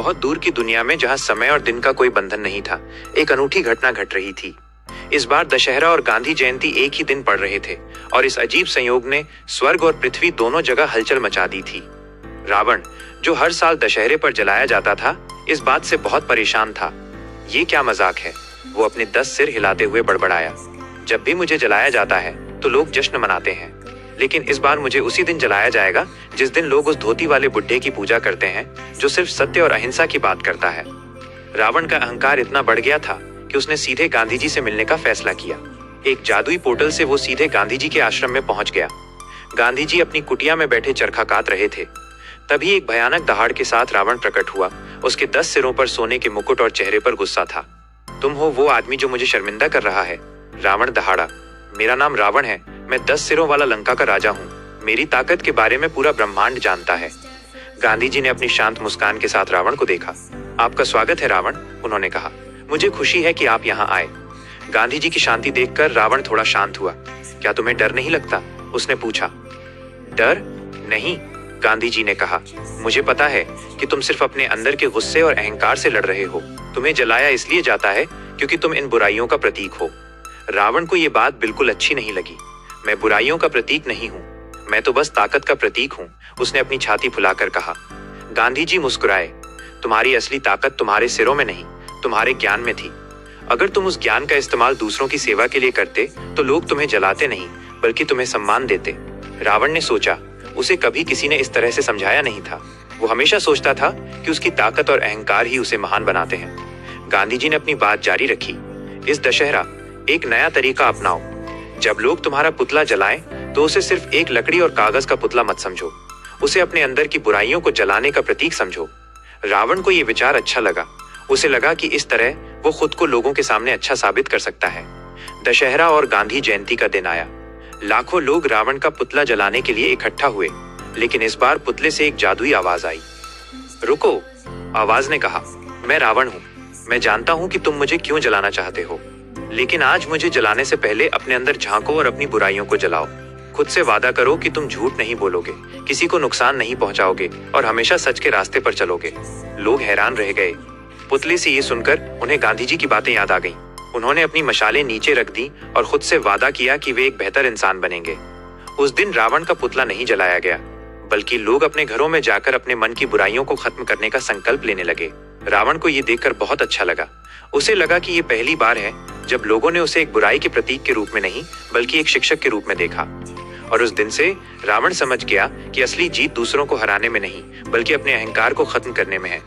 बहुत दूर की दुनिया में जहां समय और दिन का कोई बंधन नहीं था, एक अनूठी घटना घट रही थी। इस बार दशहरा और गांधी जयंती एक ही दिन पड़ रहे थे और इस अजीब संयोग ने स्वर्ग और पृथ्वी दोनों जगह हलचल मचा दी थी। रावण, जो हर साल दशहरे पर जलाया जाता था, इस बात से बहुत परेशान था। ये क्या मजाक है, वो अपने 10 सिर हिलाते हुए बड़बड़ाया। जब भी मुझे जलाया जाता है तो लोग जश्न मनाते हैं, लेकिन इस बार मुझे उसी दिन जलाया जाएगा जिस दिन लोग उस धोती वाले बुड्ढे की पूजा करते हैं जो सिर्फ सत्य और अहिंसा की बात करता है। रावण का अहंकार इतना बढ़ गया था कि उसने सीधे गांधी जी से मिलने का फैसला किया। एक जादुई पोर्टल से वो सीधे गांधी जी के आश्रम में पहुंच गया। गांधी जी अपनी कुटिया में बैठे चरखा कात रहे थे। तभी एक भयानक दहाड़ के साथ रावण प्रकट हुआ। उसके 10 सिरों पर सोने के मुकुट और चेहरे पर गुस्सा था। तुम हो वो आदमी जो मुझे शर्मिंदा कर रहा है, रावण दहाड़ा। मेरा नाम रावण है, मैं 10 सिरों वाला लंका का राजा हूँ। मेरी ताकत के बारे में पूरा ब्रह्मांड जानता है। गांधी जी ने अपनी शांत मुस्कान के साथ रावण को देखा। आपका स्वागत है रावण, उन्होंने कहा। मुझे खुशी है कि आप यहाँ आए। गांधी जी की शांति देखकर रावण थोड़ा शांत हुआ। क्या तुम्हें डर नहीं लगता, उसने पूछा। डर नहीं, गांधी जी ने कहा। मुझे पता है कि तुम सिर्फ अपने अंदर के गुस्से और अहंकार से लड़ रहे हो। तुम्हें जलाया इसलिए जाता है क्योंकि तुम इन बुराइयों का प्रतीक हो। रावण को ये बात बिल्कुल अच्छी नहीं लगी। मैं बुराइयों का प्रतीक नहीं हूँ, मैं तो बस ताकत का प्रतीक हूँ, उसने अपनी छाती फुलाकर कहा। गांधी जी मुस्कुराए। तुम्हारी असली ताकत तुम्हारे सिरों में नहीं, तुम्हारे ज्ञान में थी। अगर तुम उस ज्ञान का इस्तेमाल दूसरों की सेवा के लिए करते तो लोग तुम्हें जलाते नहीं बल्कि तुम्हें सम्मान देते। रावण ने सोचा, उसे कभी किसी ने इस तरह से समझाया नहीं था। वो हमेशा सोचता था कि उसकी ताकत और अहंकार ही उसे महान बनाते हैं। गांधी जी ने अपनी बात जारी रखी। इस दशहरा एक नया तरीका अपनाओ। जब लोग तुम्हारा पुतला जलाएं तो उसे सिर्फ एक लकड़ी और कागज का पुतला मत समझो, उसे अपने अंदर की बुराइयों को जलाने का प्रतीक समझो। रावण को यह विचार अच्छा लगा। उसे लगा कि इस तरह वो खुद को लोगों के सामने अच्छा साबित कर सकता है। दशहरा और गांधी जयंती का दिन आया। लाखों लोग रावण का पुतला जलाने के लिए इकट्ठा हुए, लेकिन इस बार पुतले से एक जादुई आवाज आई। रुको, आवाज ने कहा। मैं रावण हूँ। मैं जानता हूँ कि तुम मुझे क्यों जलाना चाहते हो, लेकिन आज मुझे जलाने से पहले अपने अंदर झांको और अपनी बुराइयों को जलाओ। खुद से वादा करो कि तुम झूठ नहीं बोलोगे, किसी को नुकसान नहीं पहुंचाओगे और हमेशा सच के रास्ते पर चलोगे। लोग हैरान रह गए। पुतले से ये सुनकर उन्हें गांधी जी की बातें याद आ गईं। उन्होंने अपनी मशालें नीचे रख दी और खुद से वादा किया कि वे एक बेहतर इंसान बनेंगे। उस दिन रावण का पुतला नहीं जलाया गया, बल्कि लोग अपने घरों में जाकर अपने मन की बुराइयों को खत्म करने का संकल्प लेने लगे। रावण को ये देखकर बहुत अच्छा लगा। उसे लगा कि ये पहली बार है जब लोगों ने उसे एक बुराई के प्रतीक के रूप में नहीं बल्कि एक शिक्षक के रूप में देखा। और उस दिन से रावण समझ गया कि असली जीत दूसरों को हराने में नहीं बल्कि अपने अहंकार को खत्म करने में है।